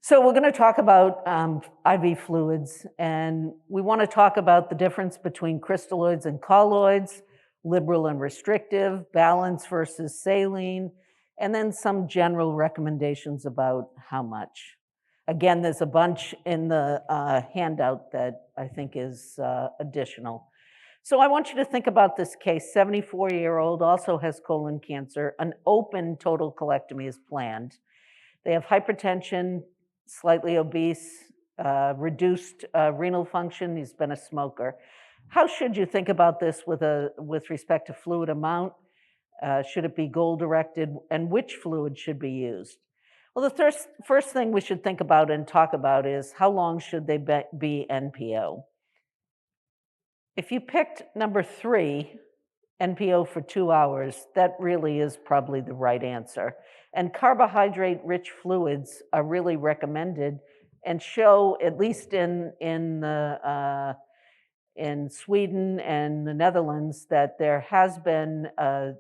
So we're going to talk about IV fluids, and we want to talk about the difference between crystalloids and colloids, liberal and restrictive, balance versus saline, and then some general recommendations about how much. Again, there's a bunch in the handout that I think is additional. So I want you to think about this case. 74-year-old, also has colon cancer. An open total colectomy is planned. They have hypertension, slightly obese, reduced renal function. He's been a smoker. How should you think about this with respect to fluid amount? Should it be goal-directed? And which fluid should be used? Well, the first thing we should think about and talk about is how long should they be NPO? If you picked number 3, NPO for 2 hours, that really is probably the right answer. And carbohydrate-rich fluids are really recommended and show, at least in Sweden and the Netherlands, that there has been a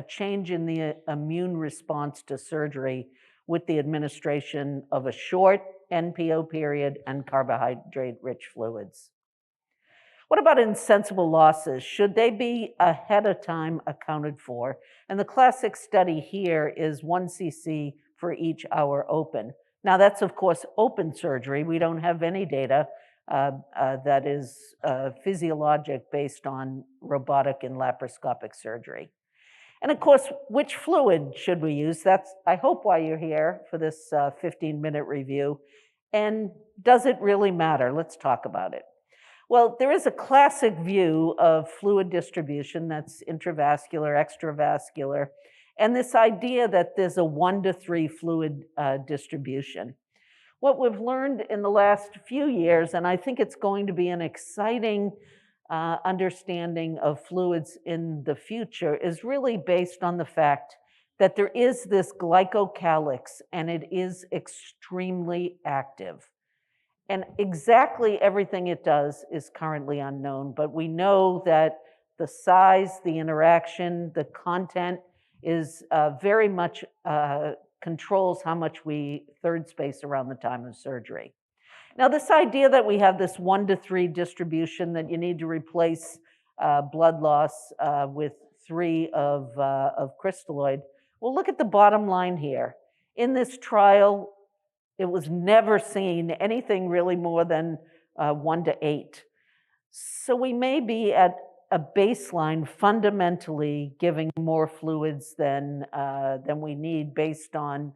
change in the immune response to surgery with the administration of a short NPO period and carbohydrate-rich fluids. What about insensible losses? Should they be ahead of time accounted for? And the classic study here is 1 cc for each hour open. Now that's, of course, open surgery. We don't have any data that is physiologic based on robotic and laparoscopic surgery. And of course, which fluid should we use? That's, I hope, why you're here for this 15-minute review. And does it really matter? Let's talk about it. Well, there is a classic view of fluid distribution that's intravascular, extravascular, and this idea that there's a 1 to 3 fluid distribution. What we've learned in the last few years, and I think it's going to be an exciting understanding of fluids in the future, is really based on the fact that there is this glycocalyx and it is extremely active. And exactly everything it does is currently unknown, but we know that the size, the interaction, the content is very much controls how much we third space around the time of surgery. Now, this idea that we have this 1 to 3 distribution, that you need to replace blood loss with 3 of crystalloid, well, look at the bottom line here. In this trial, it was never seen anything really more than 1 to 8. So we may be at a baseline fundamentally giving more fluids than we need based on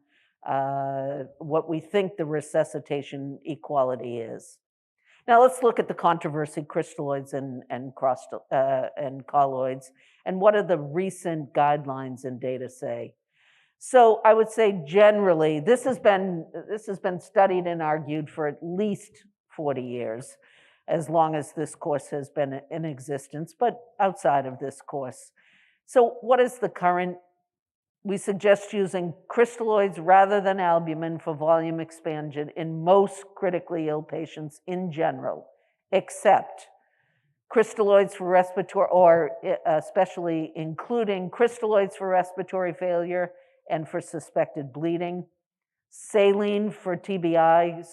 what we think the resuscitation equality is. Now let's look at the controversy, crystalloids and colloids, and what do the recent guidelines and data say? So I would say generally, this has been studied and argued for at least 40 years, as long as this course has been in existence, but outside of this course. So what is the current? We suggest using crystalloids rather than albumin for volume expansion in most critically ill patients in general, except crystalloids for respiratory, or especially including crystalloids for respiratory failure and for suspected bleeding, saline for TBI,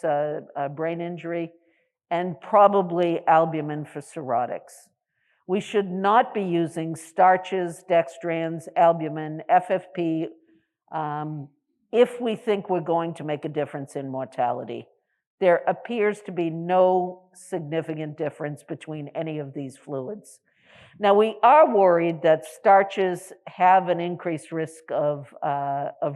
brain injury, and probably albumin for cirrhotics. We should not be using starches, dextrans, albumin, FFP, if we think we're going to make a difference in mortality. There appears to be no significant difference between any of these fluids. Now, we are worried that starches have an increased risk of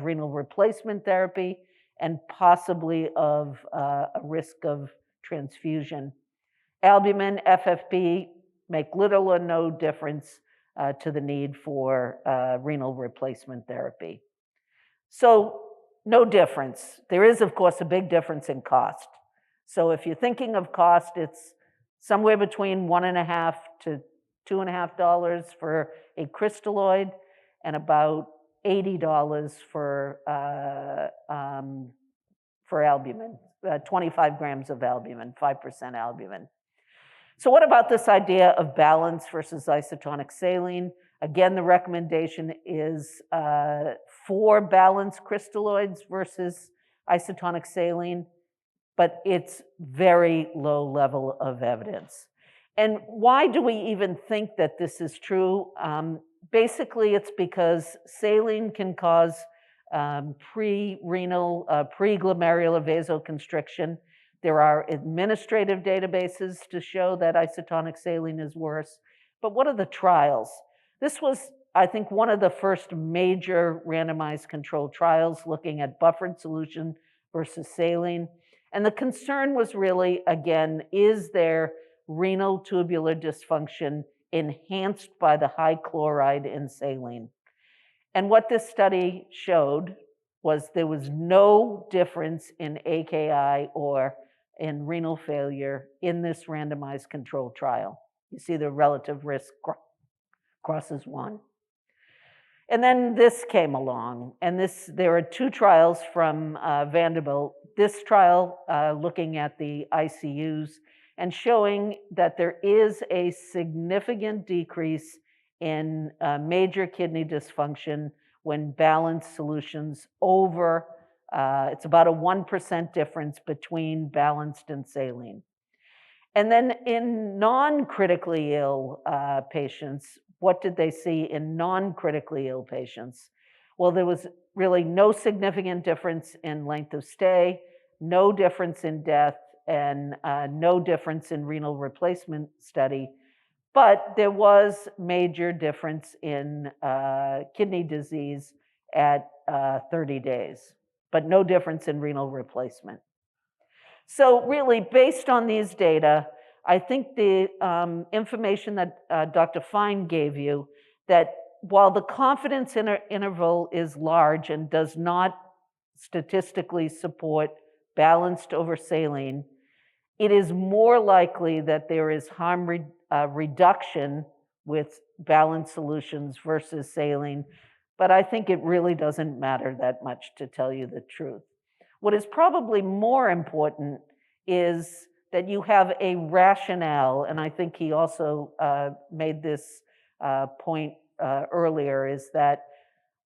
renal replacement therapy and possibly of a risk of transfusion. Albumin, FFP make little or no difference to the need for renal replacement therapy. So, no difference. There is, of course, a big difference in cost. So if you're thinking of cost, it's somewhere between $1.50 to $2.50 for a crystalloid and about $80 for albumin, 25 grams of albumin, 5% albumin. So what about this idea of balance versus isotonic saline? Again, the recommendation is 4 balanced crystalloids versus isotonic saline, but it's very low level of evidence. And why do we even think that this is true? Basically, it's because saline can cause pre-renal, pre-glomerular vasoconstriction. There are administrative databases to show that isotonic saline is worse. But what are the trials? This was, I think, one of the first major randomized controlled trials looking at buffered solution versus saline. And the concern was really, again, is there renal tubular dysfunction enhanced by the high chloride in saline? And what this study showed was there was no difference in AKI or in renal failure in this randomized controlled trial. You see the relative risk crosses 1. And then this came along, and there are 2 trials from Vanderbilt. This trial looking at the ICUs and showing that there is a significant decrease in major kidney dysfunction when balanced solutions over, it's about a 1% difference between balanced and saline. And then in non-critically ill patients, what did they see in non-critically ill patients? Well, there was really no significant difference in length of stay, no difference in death, and no difference in renal replacement study. But there was major difference in kidney disease at 30 days, but no difference in renal replacement. So really, based on these data, I think the information that Dr. Fine gave you, that while the confidence interval is large and does not statistically support balanced over saline, it is more likely that there is harm reduction with balanced solutions versus saline, but I think it really doesn't matter that much, to tell you the truth. What is probably more important is that you have a rationale, and I think he also made this point earlier, is that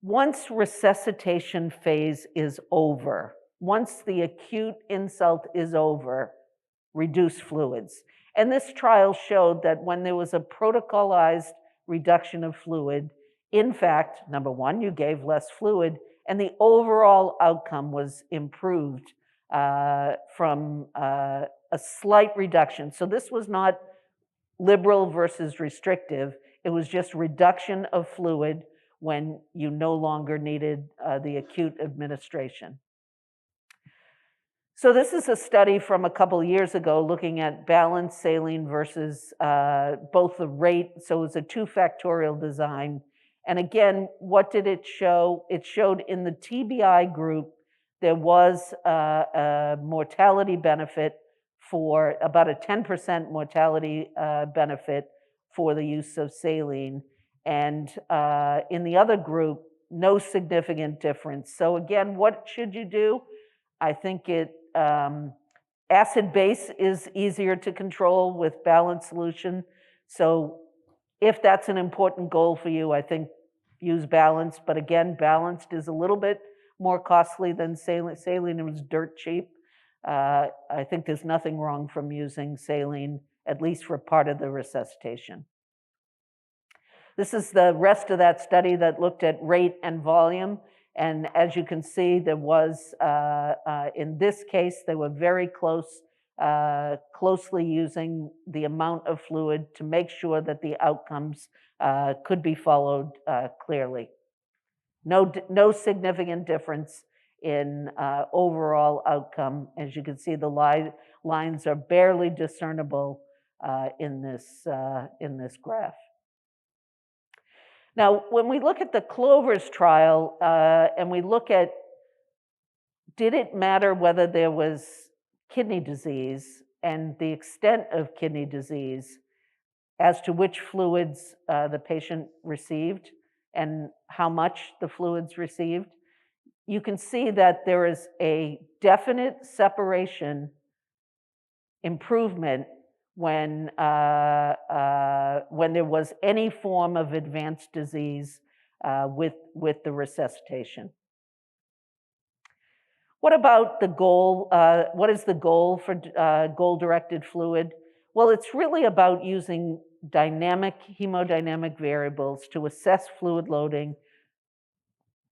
once resuscitation phase is over, once the acute insult is over, reduce fluids. And this trial showed that when there was a protocolized reduction of fluid, in fact, number one, you gave less fluid, and the overall outcome was improved from a slight reduction. So this was not liberal versus restrictive. It was just reduction of fluid when you no longer needed the acute administration. So this is a study from a couple of years ago looking at balanced saline versus both the rate. So it was a 2-factorial design. And again, what did it show? It showed in the TBI group, there was a mortality benefit for about a 10% mortality benefit for the use of saline. And in the other group, no significant difference. So again, what should you do? I think acid base is easier to control with balanced solution. So if that's an important goal for you, I think use balanced. But again, balanced is a little bit more costly than saline. Saline was dirt cheap. I think there's nothing wrong from using saline, at least for part of the resuscitation. This is the rest of that study that looked at rate and volume. And as you can see, there was, in this case, they were very closely using the amount of fluid to make sure that the outcomes could be followed clearly. No significant difference in overall outcome. As you can see, the lines are barely discernible in this graph. Now, when we look at the Clovers trial and we look at, did it matter whether there was kidney disease and the extent of kidney disease as to which fluids the patient received and how much the fluids received, you can see that there is a definite separation improvement when there was any form of advanced disease with the resuscitation. What about the goal? What is the goal for goal-directed fluid? Well, it's really about using dynamic hemodynamic variables to assess fluid loading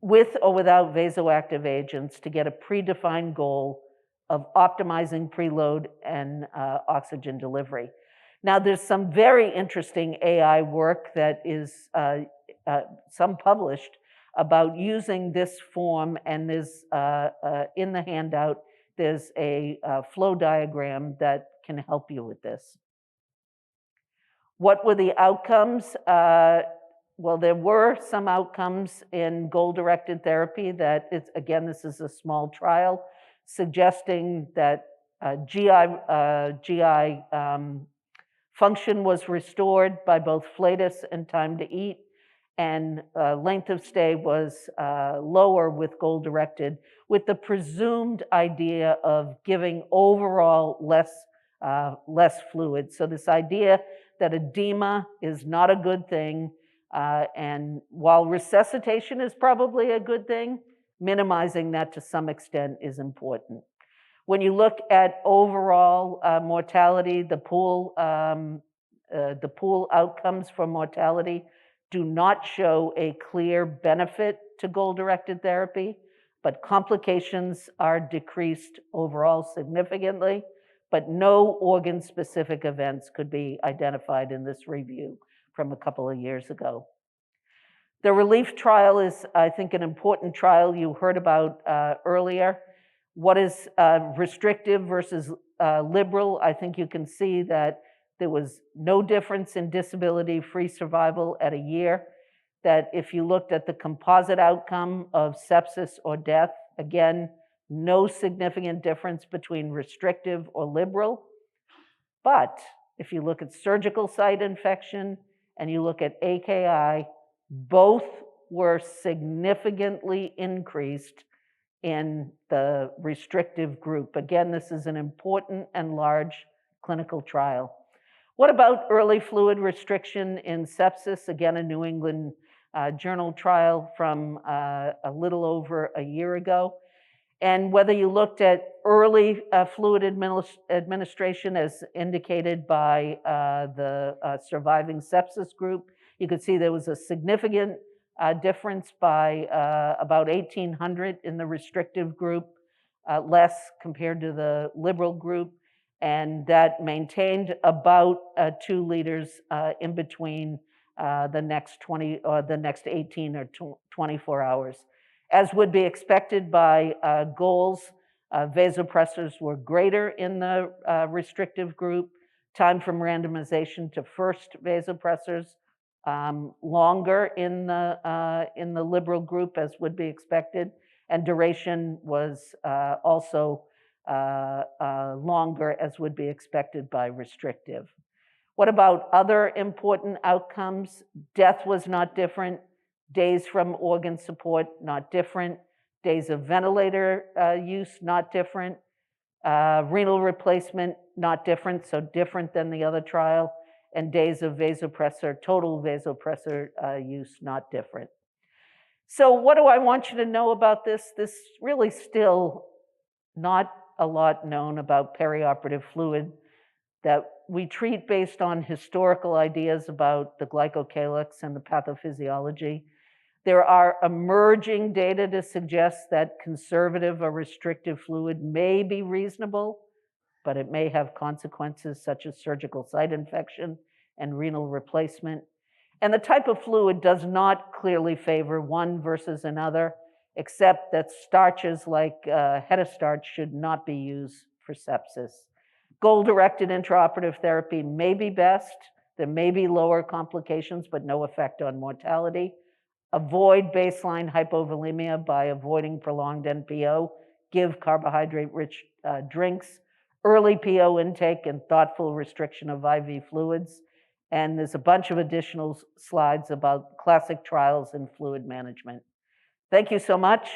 with or without vasoactive agents to get a predefined goal of optimizing preload and oxygen delivery. Now, there's some very interesting AI work that is some published about using this form, and there's in the handout, there's a flow diagram that can help you with this. What were the outcomes? Well, there were some outcomes in goal-directed therapy that it's, again, this is a small trial, suggesting that GI function was restored by both flatus and time to eat, and length of stay was lower with goal-directed, with the presumed idea of giving overall less fluid. So this idea that edema is not a good thing, and while resuscitation is probably a good thing, minimizing that to some extent is important. When you look at overall mortality, the pool outcomes for mortality do not show a clear benefit to goal-directed therapy, but complications are decreased overall significantly, but no organ-specific events could be identified in this review from a couple of years ago. The RELIEF trial is, I think, an important trial you heard about earlier. What is restrictive versus liberal? I think you can see that there was no difference in disability-free survival at a year, that if you looked at the composite outcome of sepsis or death, again, no significant difference between restrictive or liberal. But if you look at surgical site infection and you look at AKI, both were significantly increased in the restrictive group. Again, this is an important and large clinical trial. What about early fluid restriction in sepsis? Again, a New England Journal trial from a little over a year ago. And whether you looked at early fluid administration as indicated by the surviving sepsis group, you could see there was a significant difference by about 1,800 in the restrictive group, less compared to the liberal group, and that maintained about 2 liters in between the next 18 or 24 hours. As would be expected by goals, vasopressors were greater in the restrictive group. Time from randomization to first vasopressors longer in the liberal group, as would be expected, and duration was also longer, as would be expected by restrictive. What about other important outcomes? Death was not different. Days from organ support, not different. Days of ventilator use, not different. Renal replacement, not different, so different than the other trial. And days of vasopressor, total vasopressor use, not different. So what do I want you to know about this? This really still not a lot known about perioperative fluid that we treat based on historical ideas about the glycocalyx and the pathophysiology. There are emerging data to suggest that conservative or restrictive fluid may be reasonable, but it may have consequences such as surgical site infection and renal replacement. And the type of fluid does not clearly favor one versus another, except that starches like hetastarch should not be used for sepsis. Goal-directed intraoperative therapy may be best. There may be lower complications, but no effect on mortality. Avoid baseline hypovolemia by avoiding prolonged NPO. Give carbohydrate-rich drinks. Early PO intake and thoughtful restriction of IV fluids. And there's a bunch of additional slides about classic trials in fluid management. Thank you so much.